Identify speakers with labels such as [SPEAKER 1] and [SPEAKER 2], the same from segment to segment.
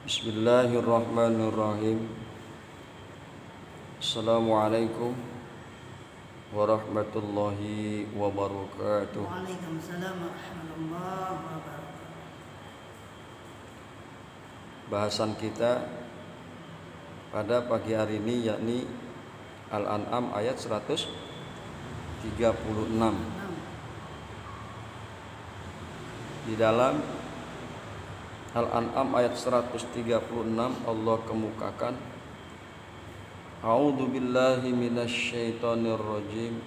[SPEAKER 1] Bismillahirrahmanirrahim. Assalamualaikum warahmatullahi wabarakatuh.
[SPEAKER 2] Waalaikumsalam warahmatullahi wabarakatuh.
[SPEAKER 1] Bahasan kita pada pagi hari ini yakni Al-An'am ayat 136. Di dalam Al-An'am ayat 136 Allah kemukakan, A'udzu billahi minasyaitonir rajim.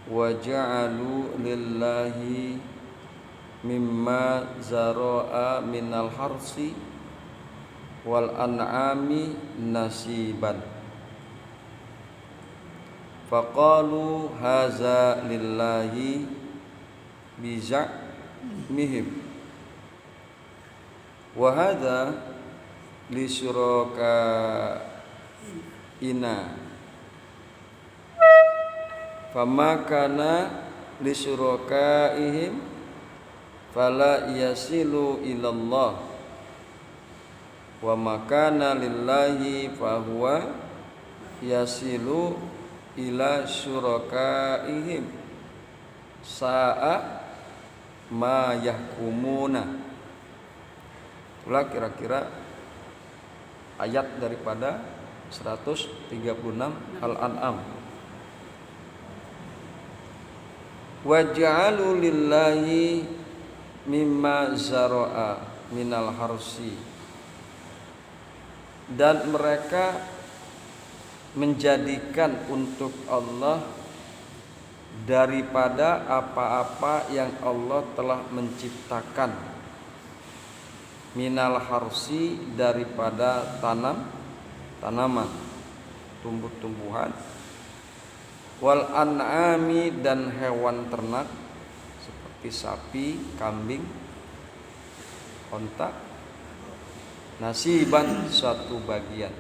[SPEAKER 1] Wa ja'alu lillahi mimma zara'a minal harsi wal an'ami nasiban. Faqalu haza lillahi biza'mihim wa hadza li syurakaina fama kana li syurakaihim fala yasilu ilallah wa makana lillahi fahuwa yasilu ila syurakaihim sa'a ma yahkumuna. Itulah kira-kira ayat daripada 136 Al-An'am. Wa ja'alu lillahi mimma zara'a minal harsi, dan mereka menjadikan untuk Allah daripada apa-apa yang Allah telah menciptakan, minal harsi daripada tanaman, tumbuh-tumbuhan, wal an'ami dan hewan ternak seperti sapi, kambing, onta, nasiban suatu bagian.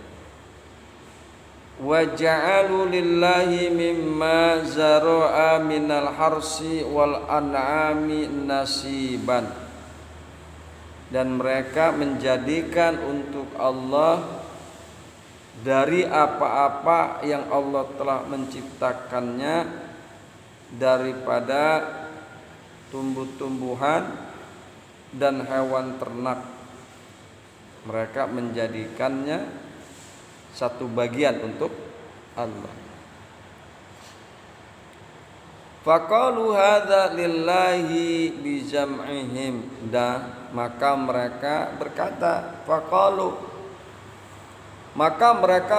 [SPEAKER 1] Wa ja'alu lillahi mimma zara'a minal harsi wal an'ami nasiban, dan mereka menjadikan untuk Allah dari apa-apa yang Allah telah menciptakannya daripada tumbuh-tumbuhan dan hewan ternak. Mereka menjadikannya satu bagian untuk Allah. Faqalu hadza lillahi bijam'ihim, dan maka mereka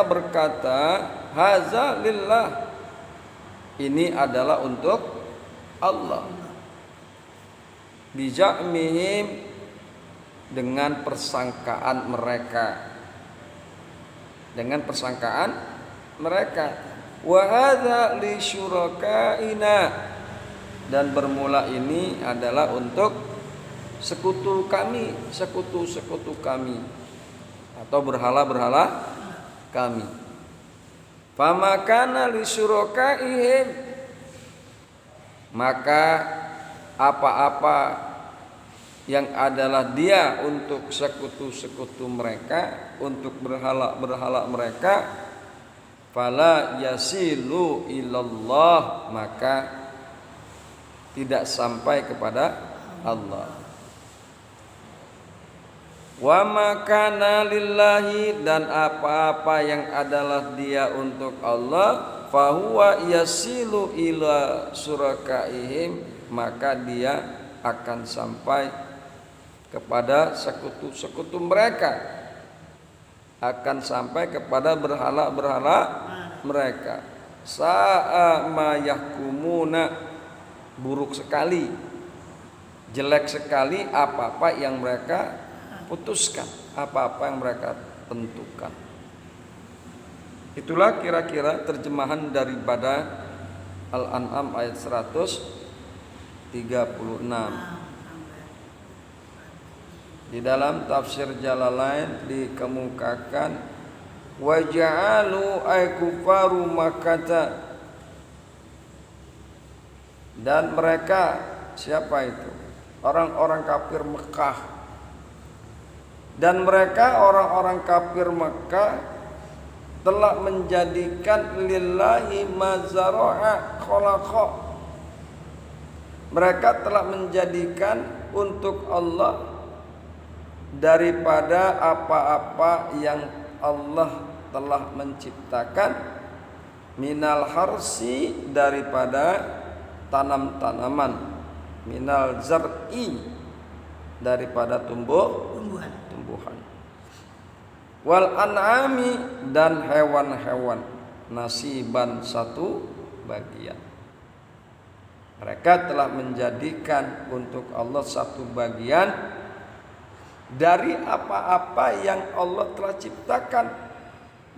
[SPEAKER 1] berkata, hadza lillah, ini adalah untuk Allah. Bijam'ihim, dengan persangkaan mereka, wa hadza li syurakaina, dan bermula ini adalah untuk sekutu kami atau berhala-berhala kami. Fama kana li syurakaihim, maka apa-apa yang adalah dia untuk sekutu-sekutu mereka, untuk berhala-berhala mereka, fala yasilu ilallah, maka tidak sampai kepada Allah. Wa makana lillahi, dan apa-apa yang adalah dia untuk Allah, fahuwa yasilu ila surakaihim, maka dia akan sampai kepada sekutu-sekutu mereka, akan sampai kepada berhala-berhala mereka. Sa'a ma yahkumuna, buruk sekali, jelek sekali apa-apa yang mereka putuskan, apa-apa yang mereka tentukan. Itulah kira-kira terjemahan daripada Al-An'am ayat 136. Di dalam tafsir Jalalain dikemukakan, wa ja'alu ay kufaru Makkah, dan mereka, siapa itu? Orang-orang kafir Mekah Dan mereka orang-orang kafir Mekah telah menjadikan lillahi mazara'a khalaqa. Mereka telah menjadikan untuk Allah daripada apa-apa yang Allah telah menciptakan, minal harsi daripada tanam-tanaman, minal zar'i daripada tumbuhan, wal an'ami dan hewan-hewan, nasiban satu bagian. Mereka telah menjadikan untuk Allah satu bagian dari apa-apa yang Allah telah ciptakan,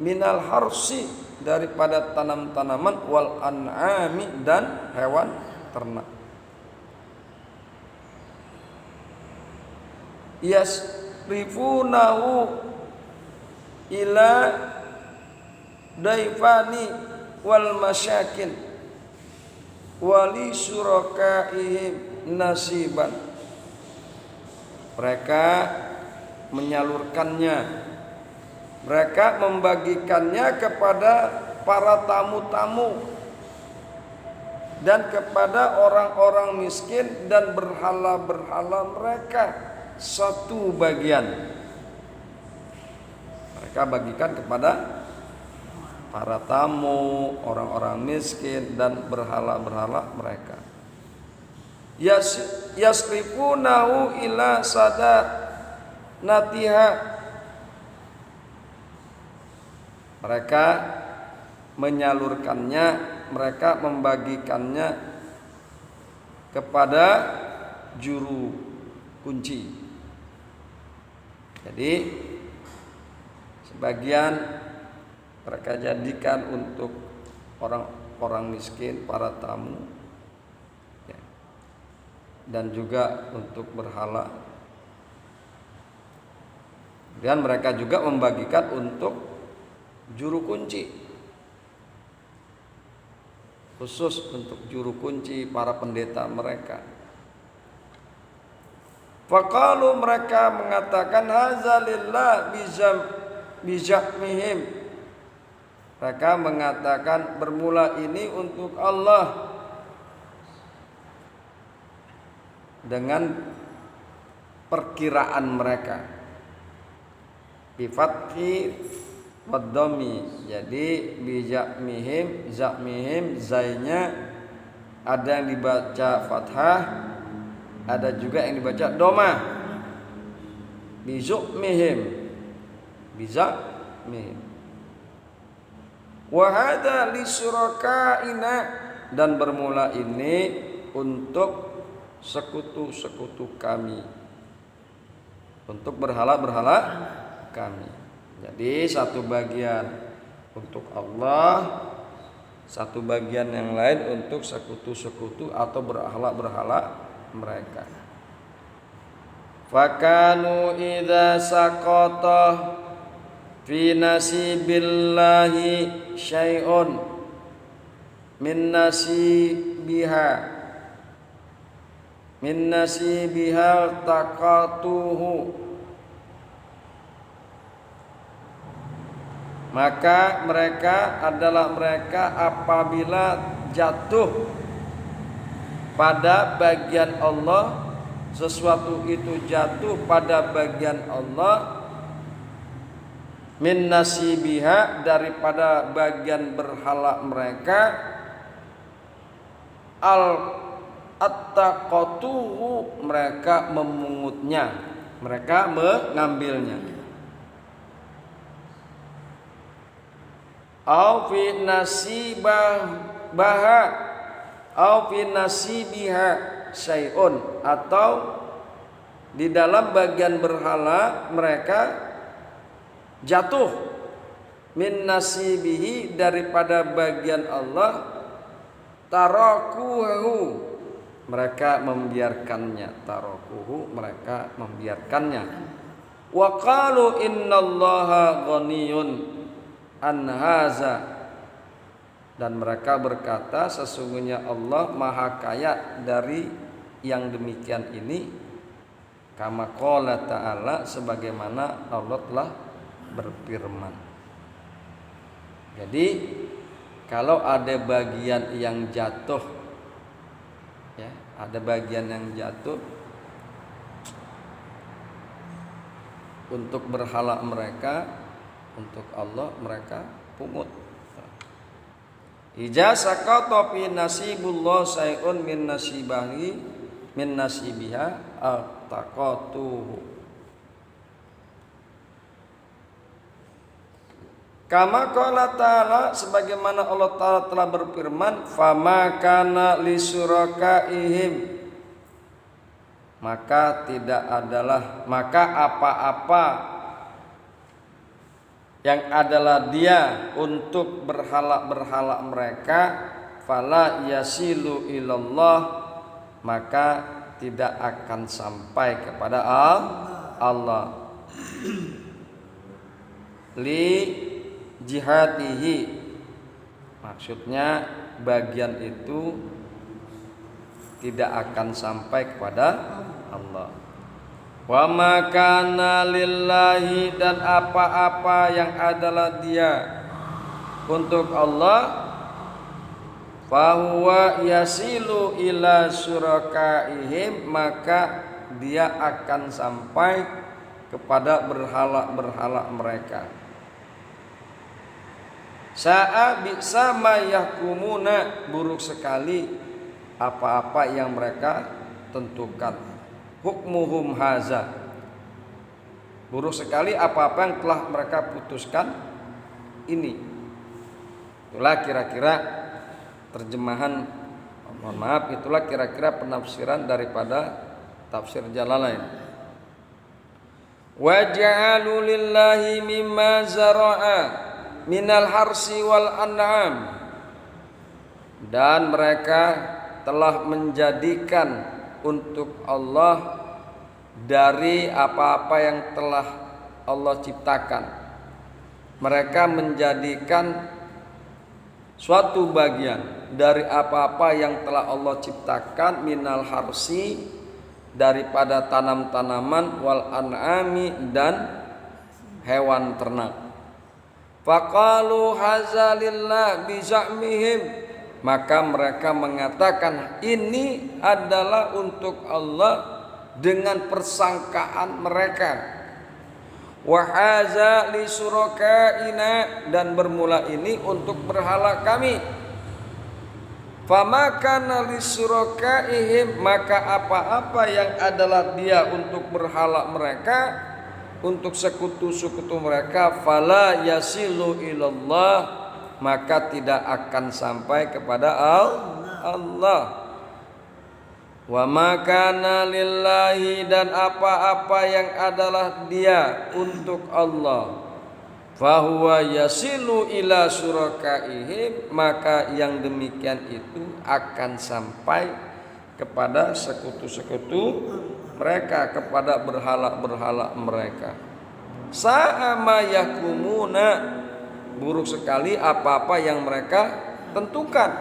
[SPEAKER 1] minal harsi daripada tanam-tanaman, wal an'ami dan hewan ternak. Yasrifunahu ila daifani wal masyakin wali surakaihim nasiban. Mereka menyalurkannya, mereka membagikannya kepada para tamu-tamu dan kepada orang-orang miskin dan berhala-berhala mereka satu bagian. Mereka bagikan kepada para tamu, orang-orang miskin dan berhala-berhala mereka. Yasrifunahu ila sadanatiha. Mereka menyalurkannya, mereka membagikannya kepada juru kunci. Jadi sebagian mereka jadikan untuk orang-orang miskin, para tamu, ya, dan juga untuk berhala. Dan mereka juga membagikan untuk juru kunci, khusus untuk juru kunci para pendeta mereka. Faqalu, mereka mengatakan hadza lillah bijamihim. Mereka mengatakan bermula ini untuk Allah dengan perkiraan mereka. Bi fathi wad dhammi. Jadi bijamihim, zamihim, zainya ada yang dibaca fathah, ada juga yang dibaca dhamma. Bizumihim, bizamihim. Wa hadza li syurakaina, dan bermula ini untuk sekutu-sekutu kami, untuk berhala-berhala kami. Jadi satu bagian untuk Allah, satu bagian yang lain untuk sekutu-sekutu atau berhala-berhala mereka. Fakanu idza saqata fi nasibillahi syai'un min nasibiha taqatuhu. Maka mereka adalah mereka apabila jatuh pada bagian Allah, sesuatu itu jatuh pada bagian Allah, min nasibiha daripada bagian berhala mereka, attaqatuhu mereka memungutnya, mereka mengambilnya. Au fi nasibaha au fi nasibiha syai'un, atau di dalam bagian berhala mereka jatuh min nasibihi daripada bagian Allah, tarakuhu mereka membiarkannya, tarakuhu mereka membiarkannya. Wa qalu innallaha ghaniyun an haza, dan mereka berkata sesungguhnya Allah maha kaya dari yang demikian ini. Kama qala ta'ala, sebagaimana Allah telah berfirman. Jadi kalau ada bagian yang jatuh, ya, ada bagian yang jatuh untuk berhala mereka, untuk Allah mereka pungut. Ija sakata fi nasibullah sayun min nasibiha taqatuhu. Kama qala ta'ala, sebagaimana Allah Ta'ala telah berfirman, fama kana lisurakaihim, maka apa-apa yang adalah dia untuk berhala-berhala mereka, fala yasilu ilallah, maka tidak akan sampai kepada Allah. Li jihatihi, maksudnya bagian itu tidak akan sampai kepada Allah. Wa ma kana lillahi, dan apa-apa yang adalah dia untuk Allah, fahuwa yasilu ila surakaihim, maka dia akan sampai kepada berhala-berhala mereka. Sa'a bi'sa ma yahkumuna, buruk sekali apa-apa yang mereka tentukan. Hukmuhum haza, buruk sekali apa-apa yang telah mereka putuskan ini. Itulah kira-kira terjemahan, mohon maaf, itulah kira-kira penafsiran daripada tafsir Jalalain. Wa ja'alu lillahi mimma zara'a minal harsi wal an'am, dan mereka telah menjadikan untuk Allah dari apa-apa yang telah Allah ciptakan. Mereka menjadikan suatu bagian dari apa-apa yang telah Allah ciptakan, minal harsi, daripada tanam-tanaman, wal an'ami, dan hewan ternak. Faqalu hazalillah bizamihim, maka mereka mengatakan ini adalah untuk Allah dengan persangkaan mereka. Wa haza li surakaina, dan bermula ini untuk berhala kami. Fama kana li surakaihim, maka apa-apa yang adalah dia untuk berhala mereka, untuk sekutu-sekutu mereka, fala yasilu ilallah, maka tidak akan sampai kepada Allah. Wa ma kana lillahi, dan apa-apa yang adalah dia untuk Allah, fahuwa yasilu ila surakaihim, maka yang demikian itu akan sampai kepada sekutu-sekutu mereka, kepada berhala-berhala mereka. Sa'ama yakumuna, buruk sekali apa-apa yang mereka tentukan,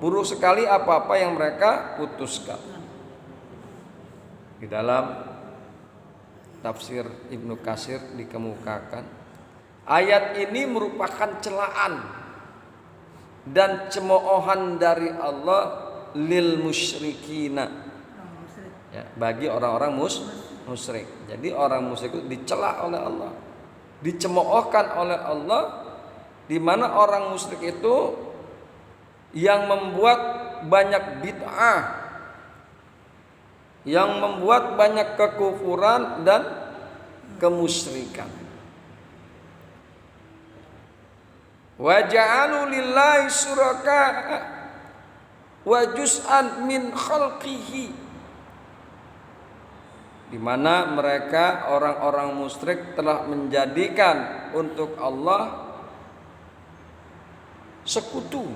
[SPEAKER 1] buruk sekali apa-apa yang mereka putuskan. Di dalam tafsir Ibnu Katsir dikemukakan, ayat ini merupakan celaan dan cemoohan dari Allah lil musyrikina, ya, bagi orang-orang musyrik. Jadi orang musyrik itu dicela oleh Allah, dicemoohkan oleh Allah, di mana orang musyrik itu yang membuat banyak bid'ah, yang membuat banyak kekufuran dan kemusyrikan. Wa ja'alu lillahi syuraka wa juz'an min khalqihi, di mana mereka orang-orang musyrik telah menjadikan untuk Allah sekutu,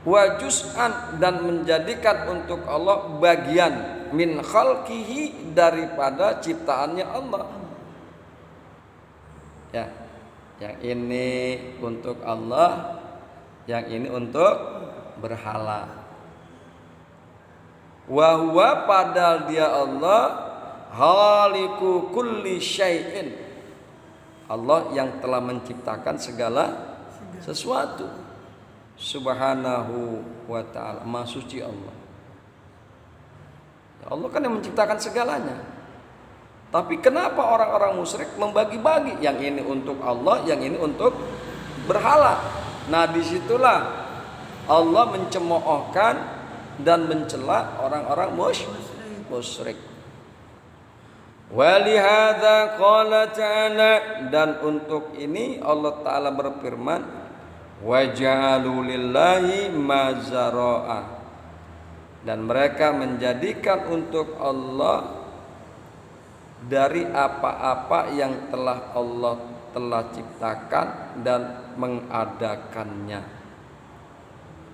[SPEAKER 1] wa juz'an, dan menjadikan untuk Allah bagian, min khalqihi, daripada ciptaannya Allah. Ya, yang ini untuk Allah, yang ini untuk berhala. Wa huwa padahal dia Allah khaliqu kulli syai'in. Allah yang telah menciptakan segala sesuatu. Subhanahu wa ta'ala, Maha suci Allah. Allah kan yang menciptakan segalanya. Tapi kenapa orang-orang musyrik membagi-bagi, yang ini untuk Allah, yang ini untuk berhala? Nah, disitulah Allah mencemoohkan dan mencela orang-orang musyrik. Walihada qala ta'ala, dan untuk ini Allah Ta'ala berfirman, waja'alu lillahi ma zara'a, dan mereka menjadikan untuk Allah dari apa-apa yang telah Allah telah ciptakan dan mengadakannya.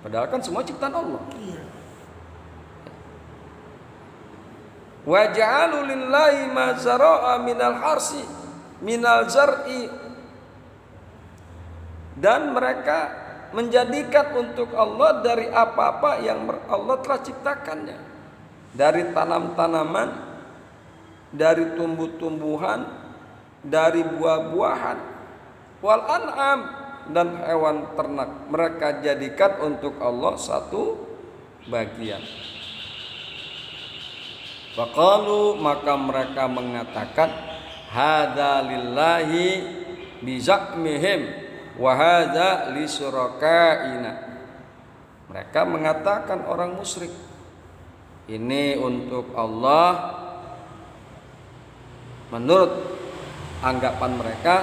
[SPEAKER 1] Padahal kan semua ciptaan Allah. Wa ja'alu lillahi ma zara'a minal harsi minal zar'i, dan mereka menjadikan untuk Allah dari apa-apa yang Allah telah ciptakannya, dari tanam-tanaman, dari tumbuh-tumbuhan, dari buah-buahan, wal an'am, dan hewan ternak. Mereka jadikan untuk Allah satu bagian. Faqalu, maka mereka mengatakan, hadza lillahi bizakmihim wa hadza lisyurakaina. Mereka mengatakan, orang musyrik, ini untuk Allah menurut anggapan mereka,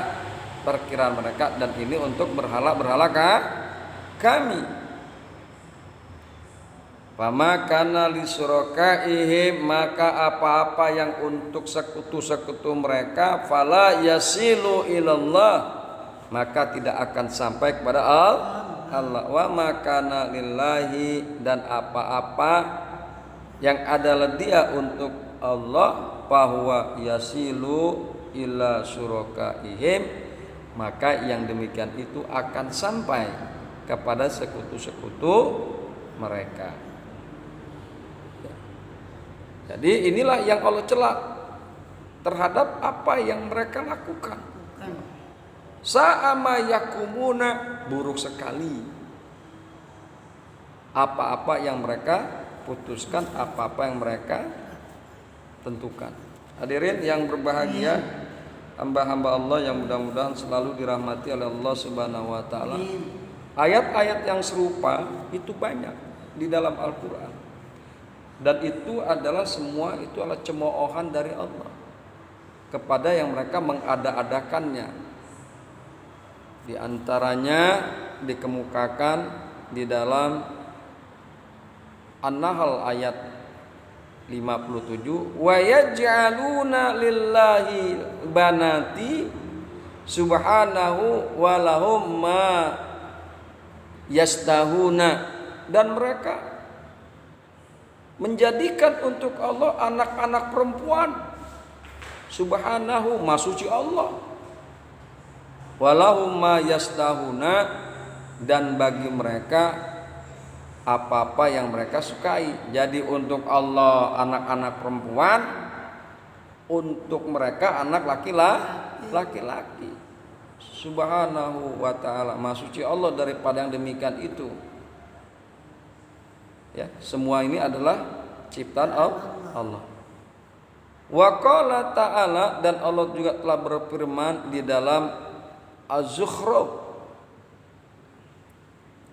[SPEAKER 1] perkiraan mereka, dan ini untuk berhala-berhala kami. Fama kana lisyurakaihim, maka apa-apa yang untuk sekutu-sekutu mereka, fala yasilu ilallah, maka tidak akan sampai kepada Allah. Wa makana lillahi, dan apa-apa yang adalah dia untuk Allah, bahwa yasilu ila syurakaihim, maka yang demikian itu akan sampai kepada sekutu-sekutu mereka. Jadi inilah yang Allah cela terhadap apa yang mereka lakukan. Sa'ama yakumuna, buruk sekali apa-apa yang mereka putuskan, apa-apa yang mereka tentukan. Hadirin yang berbahagia, hamba-hamba Allah yang mudah-mudahan selalu dirahmati oleh Allah Subhanahu wa taala. Ayat-ayat yang serupa itu banyak di dalam Al-Qur'an. Dan itu adalah semua itu adalah cemoohan dari Allah kepada yang mereka mengada-adakannya. Di antaranya dikemukakan di dalam An-Nahl ayat 57, wa yaj'aluna lillahi banati subhanahu wa lahum ma yastahuna, dan mereka menjadikan untuk Allah anak-anak perempuan. Subhanahu, Maha suci Allah. Walahum ma yastahuna, dan bagi mereka apa-apa yang mereka sukai. Jadi untuk Allah anak-anak perempuan, untuk mereka anak laki-laki. Subhanahu wa ta'ala, Maha suci Allah daripada yang demikian itu. Ya, semua ini adalah ciptaan Allah. Wa qala ta'ala, dan Allah juga telah berfirman di dalam Az-Zukhruf,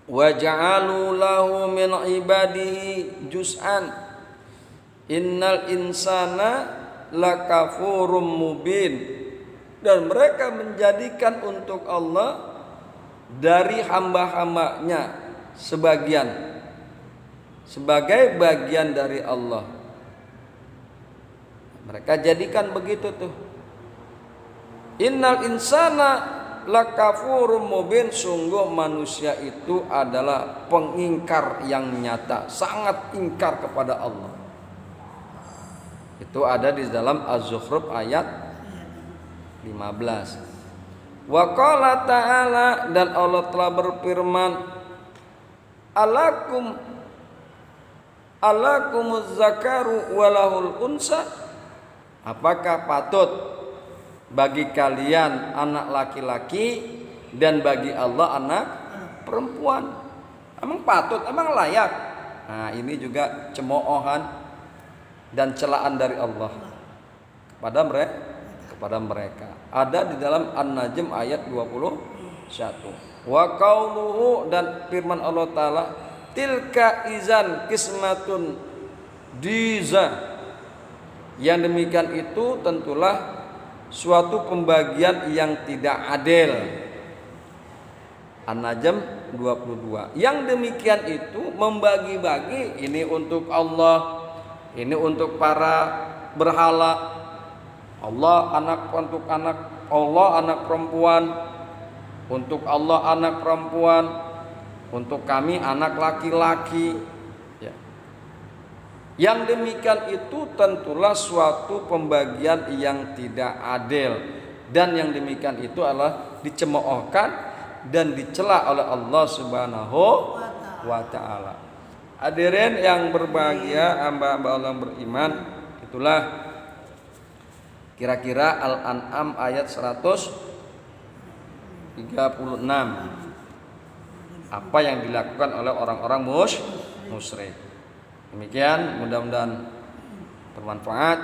[SPEAKER 1] wa ja'alu lahu min ibadihi juz'an innal insana lakafurum mubin, dan mereka menjadikan untuk Allah dari hamba-hambanya sebagian sebagai bagian dari Allah. Mereka jadikan begitu tuh. Innal insana lakafurum mubin, sungguh manusia itu adalah pengingkar yang nyata, sangat ingkar kepada Allah. Itu ada di dalam Az-Zukhruf ayat 15. Wa qala ta'ala, dan Allah telah berfirman, alakumuz zakaru walahul unsa? Apakah patut bagi kalian anak laki-laki dan bagi Allah anak perempuan? Emang patut, emang layak? Nah, ini juga cemoohan dan celaan dari Allah kepada mereka. Ada di dalam An-Najm ayat 21. Wa qauluhu, dan firman Allah taala, tilka izan kismatun diza. Yang demikian itu tentulah suatu pembagian yang tidak adil. An-Najm 22. Yang demikian itu membagi-bagi, ini untuk Allah, ini untuk para berhala. Allah anak untuk anak, Allah anak perempuan, untuk Allah anak perempuan, untuk kami anak laki-laki. Ya. Yang demikian itu tentulah suatu pembagian yang tidak adil, dan yang demikian itu adalah dicemoohkan dan dicela oleh Allah Subhanahu wa taala. Hadirin yang berbahagia, hamba-hamba Allah yang beriman, itulah kira-kira Al-An'am ayat 136. Apa yang dilakukan oleh orang-orang musyrik. Demikian, mudah-mudahan bermanfaat.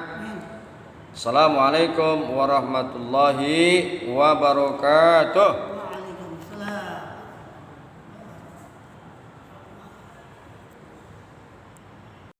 [SPEAKER 1] Assalamualaikum warahmatullahi wabarakatuh.